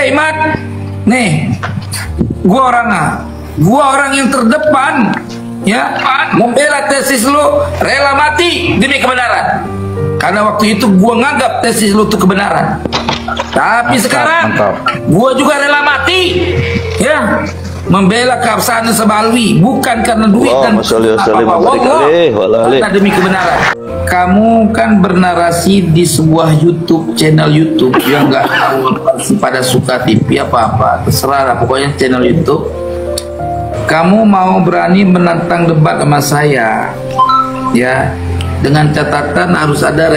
Imat, nih, gua orang yang terdepan, ya, membela tesis lu, rela mati demi kebenaran. Karena waktu itu gua nganggap tesis lu itu kebenaran. Tapi sekarang gua juga rela mati, ya, membela keabsahan Nasabah Alwi, bukan karena duit dan karena demi kebenaran. Kamu kan bernarasi di sebuah channel YouTube yang nggak tahu pada suka TV apa-apa, terserah lah, pokoknya channel YouTube. Kamu mau berani menantang debat sama saya, ya, dengan catatan harus ada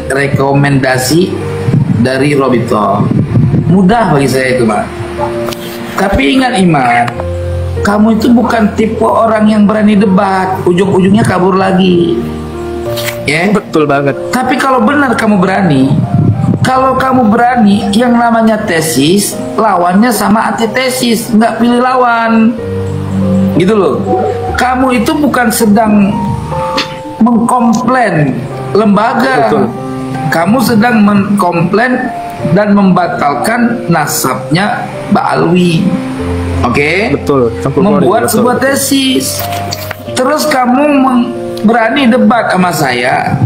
rekomendasi dari Robito. Mudah bagi saya itu, Mas. Tapi ingat, Iman, kamu itu bukan tipe orang yang berani debat, ujung-ujungnya kabur lagi. Ya, betul banget. Tapi kalau benar kamu berani, yang namanya tesis, lawannya sama antitesis, nggak pilih lawan, gitu loh. Kamu itu bukan sedang mengkomplain lembaga, betul. Kamu sedang mengkomplain dan membatalkan nasabnya Mbak Alwi, oke? Betul. Membuat sebuah tesis, terus kamu berani debat sama saya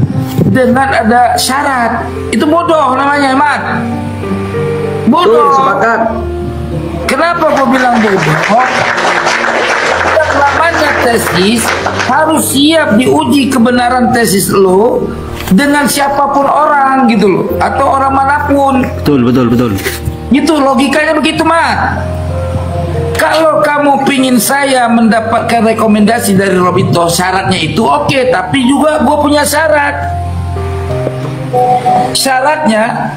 dengan ada syarat. Itu bodoh namanya, Mat. Bodoh. Sepakat. Kenapa kau bilang bodoh? Yang namanya tesis harus siap diuji kebenaran tesis lo dengan siapapun orang, gitu loh, atau orang manapun. Betul. Itu logikanya begitu, Mat. Kalau kamu pingin saya mendapatkan rekomendasi dari Robito, syaratnya itu oke, tapi juga gue punya syarat. Syaratnya,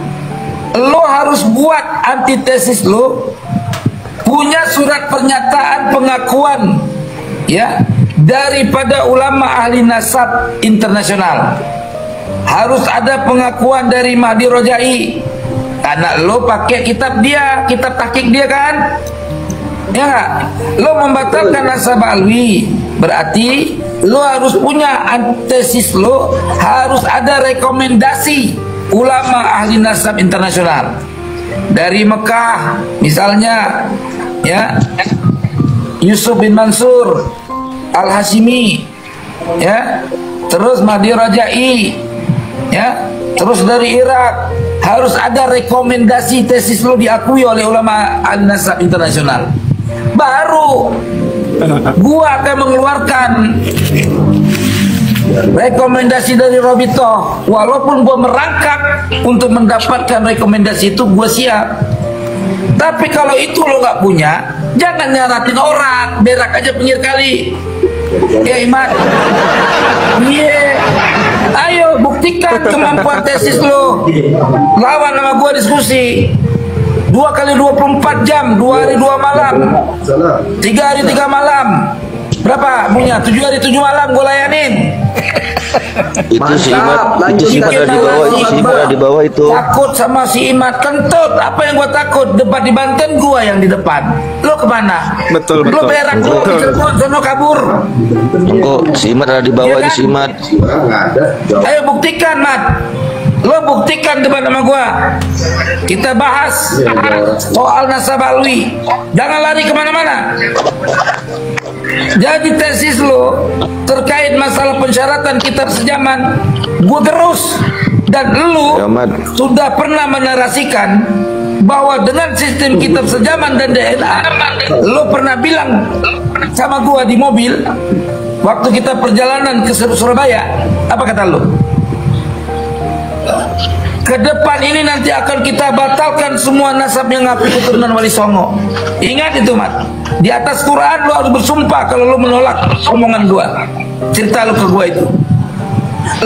lo harus buat antitesis lo, punya surat pernyataan pengakuan, ya, daripada ulama ahli nasab internasional. Harus ada pengakuan dari Mahdi Rojai, karena lo pakai kitab tahqiq dia kan. Ya nggak? Lo membatalkan Nasabah Alwi, berarti lo harus punya antesis, lo harus ada rekomendasi ulama ahli nasab internasional dari Mekah, misalnya, ya, Yusuf bin Mansur Al-Hashimi, ya, terus Mahdi Rajai, ya, terus dari Irak. Harus ada rekomendasi tesis lo diakui oleh ulama ahli nasab internasional. Baru gua akan mengeluarkan rekomendasi dari Robito. Walaupun gua merangkak untuk mendapatkan rekomendasi itu, gua siap. Tapi kalau itu lo nggak punya, jangan nyaratin orang, berak aja pinggir kali. Ya, Iman. Iya. Ayo buktikan kemampuan tesis lo. Lawan sama gua diskusi. 2 kali 24 jam, 2 hari 2 malam, 3 hari 3 malam. Berapa punya? 7 hari 7 malam gue layanin. Itu si Imat, ada di bawah itu. Takut sama si Imat, kentut. Apa yang gue takut? Debat di Banten gue yang di depan. Lo kemana? Betul. Lo berak lo, sono kabur. Kok si Imat ada di bawah, ya kan? Si Imat. Ayo buktikan, Mat. Lo buktikan debat sama gua. Kita bahas soal Nasabah Alwi. Jangan lari kemana-mana. Jadi tesis lo terkait masalah pensyaratan kitab sejaman, gua terus. Dan lu sudah pernah menarasikan bahwa dengan sistem kitab sejaman dan DNA, lo pernah bilang sama gua di mobil waktu kita perjalanan ke Surabaya, apa kata lo? Ke depan ini nanti akan kita batalkan semua nasab yang ngaku keturunan Wali Songo. Ingat itu, Mat. Di atas Quran lo harus bersumpah kalau lo menolak omongan gua. Cerita lo ke gua itu.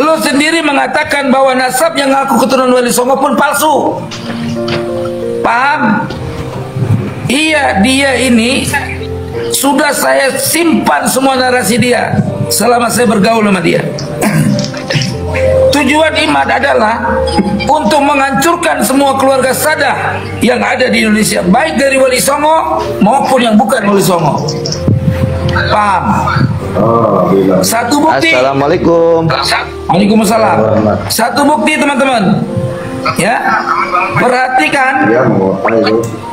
Lo sendiri mengatakan bahwa nasab yang ngaku keturunan Wali Songo pun palsu. Paham? Iya, dia ini sudah saya simpan semua narasi dia selama saya bergaul sama dia. Tujuan Imat adalah untuk menghancurkan semua keluarga Sadah yang ada di Indonesia, baik dari Wali Songo maupun yang bukan Wali Songo. Paham? Satu bukti. Assalamualaikum. Waalaikumsalam. Satu bukti, teman-teman. Ya, Perhatikan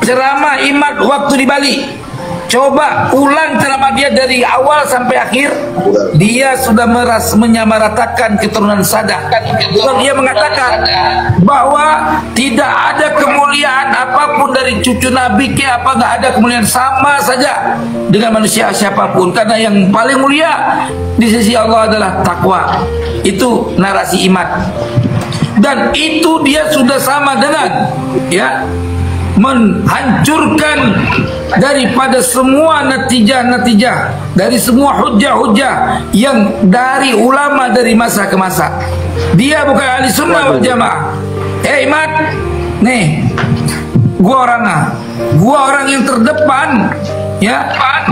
ceramah Imad waktu di Bali. Coba ulang ceramah dia dari awal sampai akhir. Dia sudah menyamaratakan keturunan Sadah. Dia mengatakan bahwa tidak ada kemuliaan apapun dari cucu Nabi ke apa, nggak ada kemuliaan, sama saja dengan manusia siapapun, karena yang paling mulia di sisi Allah adalah takwa. Itu narasi Imad. Dan itu dia sudah sama dengan menghancurkan daripada semua natijah-natijah, dari semua hujah-hujah yang dari ulama dari masa ke masa. Dia bukan ahli sunnah wal jamaah. Imad, nih gua orang yang terdepan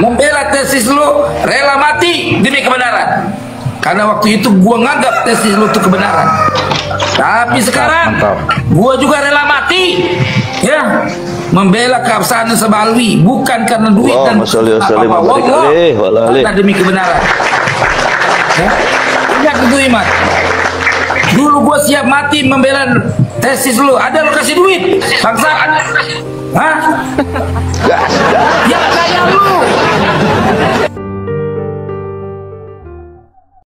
membela tesis lu, rela mati demi kebenaran. Karena waktu itu gua nganggap tesis lu itu kebenaran. Tapi sekarang gua juga rela mati membela keabsahan Sebalwi, bukan karena duit dan karena demi kebenaran. Ingat itu Imad. Dulu gua siap mati membela tesis lu, ada lu kasih duit bangsa? Hah? Gak